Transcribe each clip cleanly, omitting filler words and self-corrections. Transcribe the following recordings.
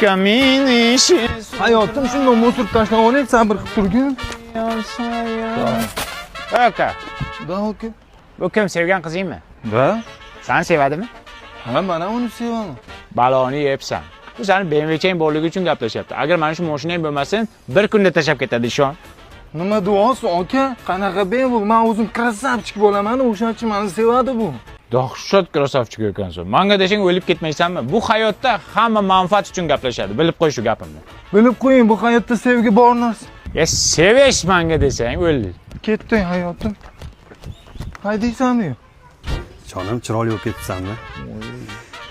Kamini Hayotim shundan mo'sirib tashlab olib, sabr qilib turgin. Aka. Da, aka. Bu kim, sevgan qizingmi? Da? Seni sevadimi? Ha, mana uni sevaman. Baloni yebsan. Bu seni BMW'chang borligi uchun gaplashyapti. Agar mana shu mashinang bo'lmasin, bir kunda tashlab ketadi, ishon. Nima duosi, aka? Qanaqa bu? Men o'zim krasavchik bo'laman, o'shaning uchun meni sevadi bu. Dahshat krasavchik ekansan. Menga desang o'lib ketmaysanmi? Bu hayotda hamma manfaat uchun gaplashadi. Bilib qo'y shu gapimni. Bilib qo'ying, bu hayotda sevgi bor narsa. Sevish menga desang o'l. Ketdi hayotim. Haydaysanmi? Jonim, chiroyli bo'lib ketibsanmi?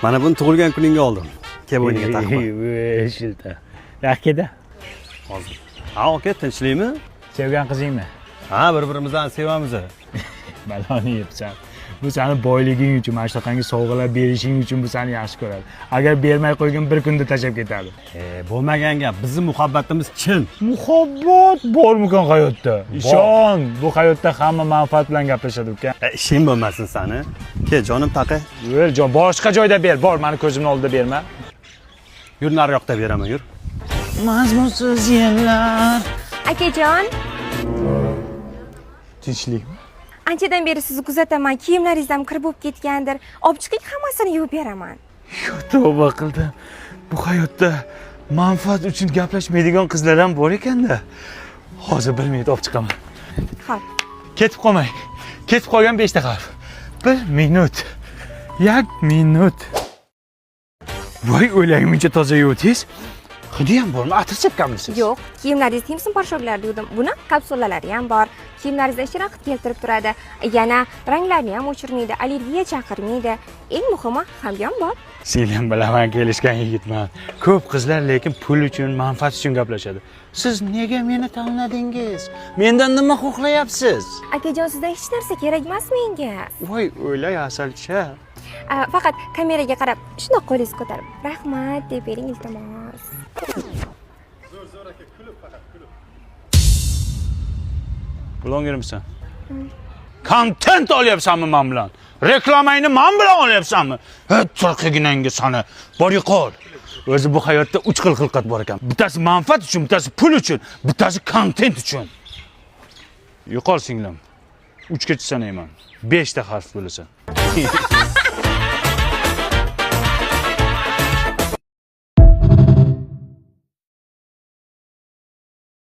Mana buni tug'ilgan kuningga oldim. Kel bo'yniga taqma. Shilta. Rahkeda. Hozir. Ha, aka, tinchlikmi? Sevgan qizingmi? Ha, bir-birimizni sevamiz. Baloni yebsan. Bu seni boyliging uchun, mana shunaqangi sovg'alar berishing uchun bu seni yaxshi ko'radi. Agar bermay qo'ygan bir kunda tashlab ketadi. Bo'lmagan gap. Bizning muhabbatimiz chin. Muhabbat bormikan hayotda? Ishon, bu hayotda hamma manfaat bilan gaplashadi uka. Ishing bo'lmasin sani. Kel, jonim taqa. Yur, boshqa joyda ber, bor, meni ko'zimning oldida berma. Yur, nariroqda beraman, yur. Mazmunsiz yillar. Akajon, Tinchlikmi? anchadan beri sizni kuzataman. Kiyimlaringiz ham kirib bo'lib ketgandir. Olib chiqing, hammasini yuvib beraman. Tavba qildim. Bu hayotda manfaat uchun gaplashmaydigan qizlar ham bor ekanda. Hozir 1 minut olib chiqaman. Xo'p. Ketib qolmang. Ketib qolgan 5 daqiqa. 1 minut. 1 minut. Voy, o'lagimcha toza yuvdingiz. Hidi ham bormi? Atir chepganmisiz? Yo'q, kiyimlaringiz Timson porshoqlarida yuvdim. Buni kapsulalari ham bor. Kiyimlaringizda shirin hid keltirib turadi. Yana ranglarni ham o'chirmaydi, allergiya chaqirmaydi. Eng muhimi, hamyon bor. Sen bilaman kelishgan yigitman. Ko'p qizlar lekin pul uchun, manfaat uchun gaplashadi. Siz nega meni tanladingiz? Mendan nima xohlayapsiz? Akajon, sizdan hech narsa kerak emas menga. Voy, o'ylay asalcha. Faqat kameraga qarab, shundoq qo'lingizni ko'tarib, rahmat deb bering iltimos. Zo'r aka, kulib faqat kulib. Bloggermisan? Kontent olyapsanmi men bilan? Reklamangni men bilan olyapsanmi? Turqiginangga sani. Bor yo'qol. O'zi bu hayotda 3 xil xilqat bor ekan. Bittasi manfaat uchun, bittasi pul uchun, bittasi kontent uchun. Yo'qol singlim. 3 gacha sanayman. 5 ta harf bo'lasan.